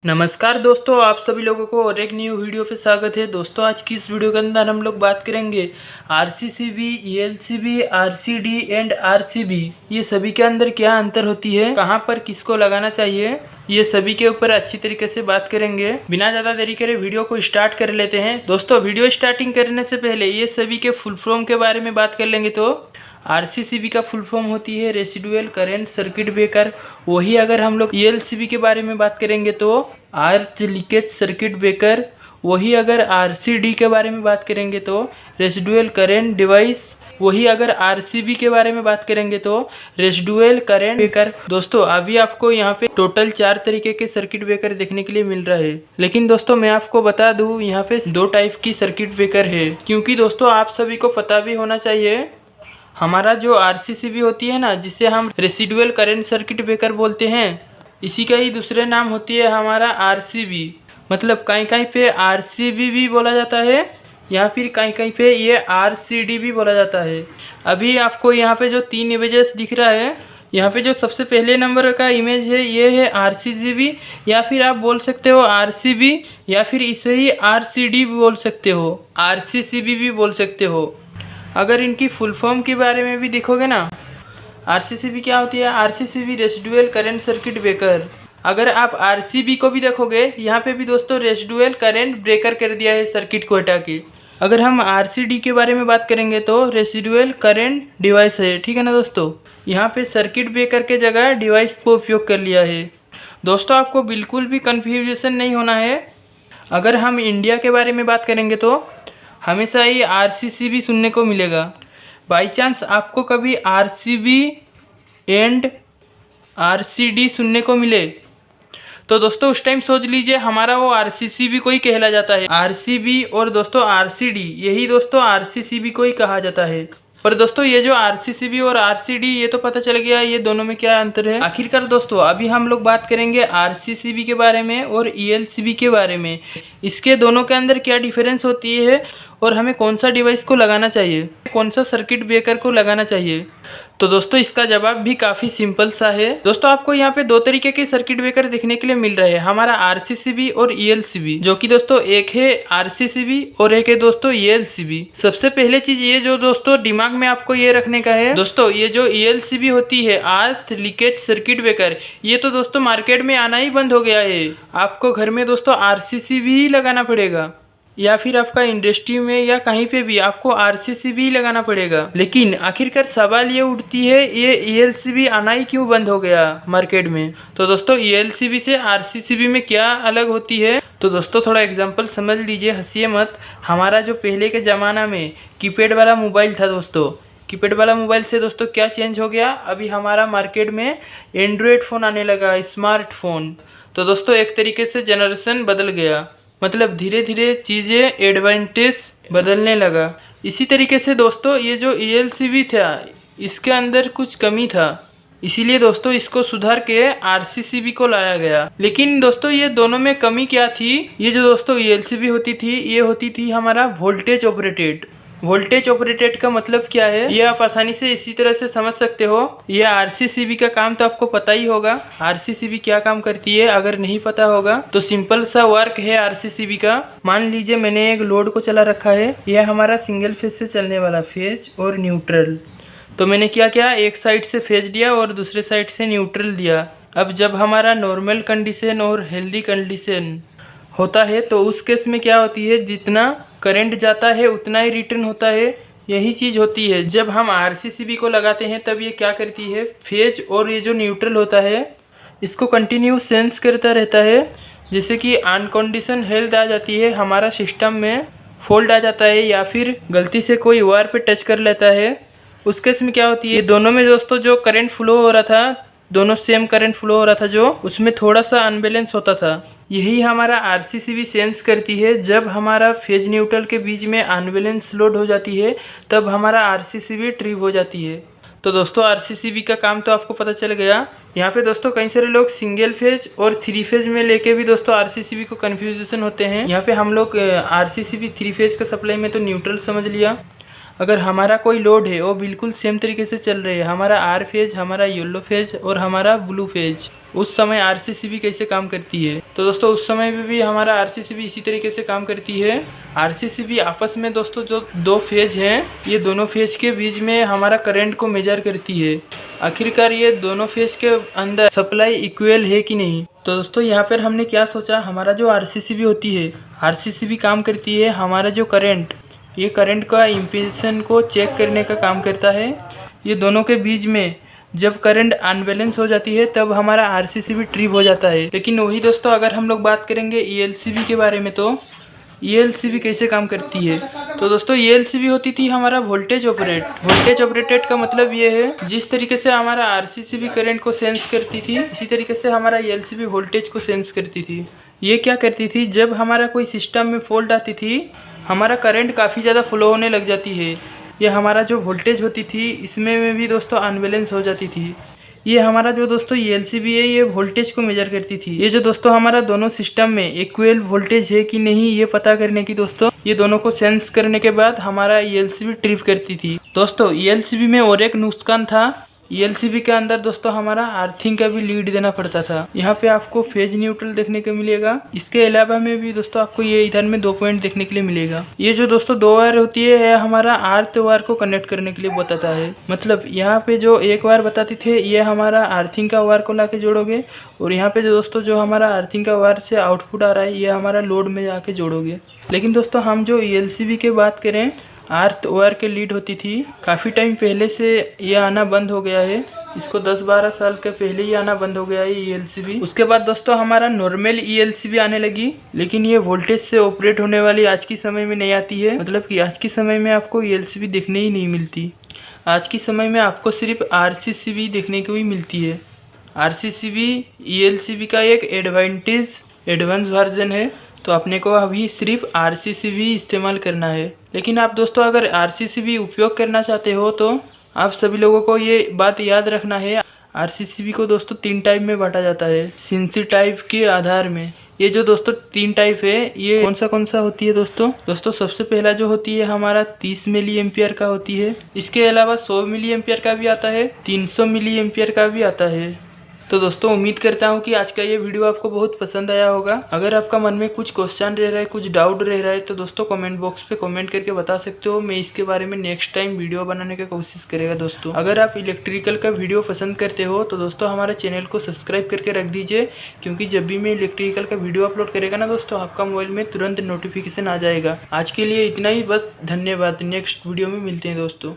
नमस्कार दोस्तों, आप सभी लोगों को और एक न्यू वीडियो पे स्वागत है। दोस्तों आज की इस वीडियो के अंदर हम लोग बात करेंगे RCCB, ELCB, RCD and RCB ये सभी के अंदर क्या अंतर होती है, कहां पर किसको लगाना चाहिए, ये सभी के ऊपर अच्छी तरीके से बात करेंगे। बिना ज़्यादा देरी करे वीडियो को स्टार्ट कर लेते हैं। दोस्तों वीडियो स्टार्टिंग करने से पहले ये सभी के फुल फॉर्म के बारे में बात कर लेंगे। तो आरसीसीबी का फुल फॉर्म होती है रेसिडुअल करंट सर्किट ब्रेकर। वही अगर हम लोग ईएलसीबी के बारे में बात करेंगे तो अर्थ लीकेज सर्किट ब्रेकर। वही अगर आरसीडी के बारे में बात करेंगे तो रेसिडुअल करंट डिवाइस। वही अगर आरसीबी के बारे में बात करेंगे तो रेसिडुअल करंट ब्रेकर। दोस्तों अभी आपको यहाँ पे टोटल 4 तरीके के सर्किट ब्रेकर देखने के लिए मिल रहा है, लेकिन दोस्तों मैं आपको बता दूं यहाँ पे 2 टाइप की सर्किट ब्रेकर है, क्योंकि दोस्तों आप सभी को पता भी होना चाहिए हमारा जो आरसीसीबी होती है ना, जिसे हम रेसिडुअल करंट सर्किट ब्रेकर बोलते हैं, इसी का ही दूसरे नाम होती है हमारा आरसीबी। मतलब कहीं कहीं पे आरसीबी भी बोला जाता है या फिर कहीं कहीं पे ये आरसीडी भी बोला जाता है। अभी आपको यहाँ पे जो 3 इमेजेस दिख रहा है, यहाँ पे जो सबसे पहले नंबर का इमेज है ये है आरसीसीबी, या फिर आप बोल सकते हो आरसीबी, या फिर इसे ही आरसीडी भी बोल सकते हो, आरसीसीबी भी बोल सकते हो। अगर इनकी फुल फॉर्म के बारे में भी देखोगे ना, आरसीसीबी क्या होती है, RCCB residual current circuit breaker. अगर आप आरसीबी को भी देखोगे, यहाँ पे भी दोस्तों रेसिडुअल करंट ब्रेकर कर दिया है सर्किट को हटा के। अगर हम आरसीडी के बारे में बात करेंगे तो रेसिडुअल करंट डिवाइस है, ठीक है ना दोस्तों। यहाँ पे सर्किट ब्रेकर के जगह डिवाइस को उपयोग कर लिया है। दोस्तों आपको बिल्कुल भी कन्फ्यूजन नहीं होना है। अगर हम इंडिया के बारे में बात करेंगे तो हमेशा ही आरसीसीबी सुनने को मिलेगा। बाई चांस आपको कभी आरसीबी एंड आरसीडी सुनने को मिले तो दोस्तों उस टाइम सोच लीजिए हमारा वो आरसीसीबी को ही कहला जाता है। आरसीबी और दोस्तों आरसीडी, यही दोस्तों आरसीसीबी को ही कहा जाता है। पर दोस्तों ये जो आरसीसीबी और आरसीडी, ये तो पता चल गया ये दोनों में क्या अंतर है। आखिरकार दोस्तों अभी हम लोग बात करेंगे आरसीसीबी के बारे में और ईएलसीबी के बारे में। इसके दोनों के अंदर क्या डिफरेंस होती है और हमें कौन सा डिवाइस को लगाना चाहिए, कौन सा सर्किट ब्रेकर को लगाना चाहिए। तो दोस्तों इसका जवाब भी काफ़ी सिंपल सा है। दोस्तों आपको यहाँ पे 2 तरीके के सर्किट ब्रेकर देखने के लिए मिल रहे हैं, हमारा आरसीसीबी और ईएलसीबी, जो कि दोस्तों एक है आरसीसीबी और एक है दोस्तों ईएलसीबी। सबसे पहले चीज ये जो दोस्तों दिमाग में आपको ये रखने का है, दोस्तों ये जो ईएलसीबी होती है अर्थ लीकेज सर्किट ब्रेकर, ये तो दोस्तों मार्केट में आना ही बंद हो गया है। आपको घर में दोस्तों आरसीसीबी ही लगाना पड़ेगा, या फिर आपका इंडस्ट्री में या कहीं पे भी आपको आरसीसीबी ही लगाना पड़ेगा। लेकिन आखिरकार सवाल ये उठती है, ये ईएलसीबी आना ही क्यों बंद हो गया मार्केट में। तो दोस्तों ईएलसीबी से आरसीसीबी में क्या अलग होती है, तो दोस्तों थोड़ा एग्जांपल समझ लीजिए, हंसिए मत। हमारा जो पहले के ज़माना में कीपैड वाला मोबाइल था दोस्तों, कीपैड वाला मोबाइल से दोस्तों क्या चेंज हो गया, अभी हमारा मार्केट में एंड्रॉयड फ़ोन आने लगा, स्मार्टफोन। तो दोस्तों एक तरीके से जनरेशन बदल गया, मतलब धीरे धीरे चीज़ें एडवांटेज बदलने लगा। इसी तरीके से दोस्तों ये जो ईएलसीबी था, इसके अंदर कुछ कमी था, इसीलिए दोस्तों इसको सुधार के आरसीसीबी को लाया गया। लेकिन दोस्तों ये दोनों में कमी क्या थी, ये जो दोस्तों ईएलसीबी होती थी, ये होती थी हमारा वोल्टेज ऑपरेटेड। वोल्टेज ऑपरेटेड का मतलब क्या है, ये आप आसानी से इसी तरह से समझ सकते हो। ये आरसीसीबी का काम तो आपको पता ही होगा, आरसीसीबी क्या काम करती है। अगर नहीं पता होगा तो सिंपल सा वर्क है आरसीसीबी का। मान लीजिए मैंने एक लोड को चला रखा है, यह हमारा सिंगल फेज से चलने वाला, फेज और न्यूट्रल। तो मैंने क्या किया, एक साइड से फेज दिया और दूसरे साइड से न्यूट्रल दिया। अब जब हमारा नॉर्मल कंडीशन और हेल्दी कंडीशन होता है तो उस केस में क्या होती है, जितना करंट जाता है उतना ही रिटर्न होता है। यही चीज़ होती है जब हम आरसीसीबी को लगाते हैं, तब ये क्या करती है, फेज और ये जो न्यूट्रल होता है इसको कंटिन्यू सेंस करता रहता है। जैसे कि अनकंडीशन हेल्थ आ जाती है, हमारा सिस्टम में फॉल्ट आ जाता है, या फिर गलती से कोई वायर पे टच कर लेता है, उस केस में क्या होती है, दोनों में दोस्तों जो करंट फ्लो हो रहा था, दोनों सेम करंट फ्लो हो रहा था, जो उसमें थोड़ा सा अनबैलेंस होता था। यही हमारा आरसीसीबी सेंस करती है। जब हमारा फेज न्यूट्रल के बीच में अनबैलेंस लोड हो जाती है, तब हमारा आरसीसीबी ट्रिप हो जाती है। तो दोस्तों आरसीसीबी का काम तो आपको पता चल गया। यहाँ पे दोस्तों कई सारे लोग सिंगल फेज और 3 फेज में लेके भी दोस्तों आरसीसीबी को कन्फ्यूजन होते हैं। यहाँ पे हम लोग आरसीसीबी 3 फेज का सप्लाई में तो न्यूट्रल समझ लिया। अगर हमारा कोई लोड है वो बिल्कुल सेम तरीके से चल रही है, हमारा आर फेज, हमारा येलो फेज और हमारा ब्लू फेज, उस समय आरसीसीबी कैसे काम करती है। तो दोस्तों उस समय में भी हमारा आरसीसीबी इसी तरीके से काम करती है। आरसीसीबी आपस में दोस्तों जो दो फेज हैं, ये दोनों फेज के बीच में हमारा करंट को मेजर करती है। आखिरकार ये दोनों फेज के अंदर सप्लाई इक्वल है कि नहीं। तो दोस्तों यहाँ पर हमने क्या सोचा, हमारा जो आरसीसीबी होती है, आरसीसीबी काम करती है हमारा जो करंट, ये करंट का इम्पीडेंस को चेक करने का काम करता है। ये दोनों के बीच में जब करंट अनबैलेंस हो जाती है तब हमारा आरसीसीबी ट्रिप हो जाता है। लेकिन वही दोस्तों अगर हम लोग बात करेंगे ईएलसीबी के बारे में, तो ईएलसीबी कैसे काम करती है। तो दोस्तों ईएलसीबी होती थी हमारा वोल्टेज ऑपरेटेड का मतलब ये है, जिस तरीके से हमारा आरसीसीबी करंट को सेंस करती थी, इसी तरीके से हमारा ईएलसीबी वोल्टेज को सेंस करती थी। ये क्या करती थी, जब हमारा कोई सिस्टम में फॉल्ट आती थी, हमारा करंट काफ़ी ज़्यादा फ्लो होने लग जाती है, ये हमारा जो वोल्टेज होती थी इसमें भी दोस्तों अनबैलेंस हो जाती थी। ये हमारा जो दोस्तों ईएलसीबी है, ये वोल्टेज को मेजर करती थी। ये जो दोस्तों हमारा दोनों सिस्टम में इक्वल वोल्टेज है कि नहीं, ये पता करने की दोस्तों, ये दोनों को सेंस करने के बाद हमारा ईएलसीबी ट्रिप करती थी। दोस्तों ईएलसीबी में और एक नुकसान था, ईएलसीबी के अंदर दोस्तों हमारा अर्थिंग का भी लीड देना पड़ता था। यहाँ पे आपको फेज न्यूट्रल देखने को मिलेगा। इसके अलावा में भी दोस्तों आपको ये इधर में 2 पॉइंट देखने के लिए मिलेगा। ये जो दोस्तों 2 वायर होती है हमारा अर्थ वायर को कनेक्ट करने के लिए बताता है। मतलब यहाँ पे जो एक वायर बताते थे ये हमारा अर्थिंग का वायर को ला के जोड़ोगे, और यहाँ पे जो दोस्तों जो हमारा अर्थिंग का वायर से आउटपुट आ रहा है ये हमारा लोड में जाके जोड़ोगे। लेकिन दोस्तों हम जो ईएलसीबी की बात करें, अर्थ वायर के लीड होती थी, काफ़ी टाइम पहले से ये आना बंद हो गया है। इसको 10-12 साल के पहले ही आना बंद हो गया है ईएलसीबी। उसके बाद दोस्तों हमारा नॉर्मल ईएलसीबी आने लगी, लेकिन ये वोल्टेज से ऑपरेट होने वाली आज के समय में नहीं आती है। मतलब कि आज के समय में आपको ईएलसीबी देखने ही नहीं मिलती। आज के समय में आपको सिर्फ आरसीसीबी देखने को ही मिलती है। आरसीसीबी ईएलसीबी का एक एडवांस वर्जन है, तो अपने को अभी सिर्फ आरसीसीबी इस्तेमाल करना है। लेकिन आप दोस्तों अगर आरसीसीबी उपयोग करना चाहते हो तो आप सभी लोगों को ये बात याद रखना है, आरसीसीबी को दोस्तों 3 टाइप में बांटा जाता है सिंसी टाइप के आधार में। ये जो दोस्तों 3 टाइप है, ये कौन सा होती है दोस्तों सबसे पहला जो होती है हमारा 30 मिली एम्पियर का होती है। इसके अलावा 100 मिली एम्पियर का भी आता है, 300 मिली एम्पियर का भी आता है। तो दोस्तों उम्मीद करता हूँ कि आज का ये वीडियो आपको बहुत पसंद आया होगा। अगर आपका मन में कुछ क्वेश्चन रह रहा है, कुछ डाउट रह रहा है, तो दोस्तों कमेंट बॉक्स पे कमेंट करके बता सकते हो। मैं इसके बारे में नेक्स्ट टाइम वीडियो बनाने की कोशिश करेगा। दोस्तों अगर आप इलेक्ट्रिकल का वीडियो पसंद करते हो तो दोस्तों हमारे चैनल को सब्सक्राइब करके रख दीजिए, क्योंकि जब भी मैं इलेक्ट्रिकल का वीडियो अपलोड करेगा ना दोस्तों, आपका मोबाइल में तुरंत नोटिफिकेशन आ जाएगा। आज के लिए इतना ही, बस धन्यवाद। नेक्स्ट वीडियो में मिलते हैं दोस्तों।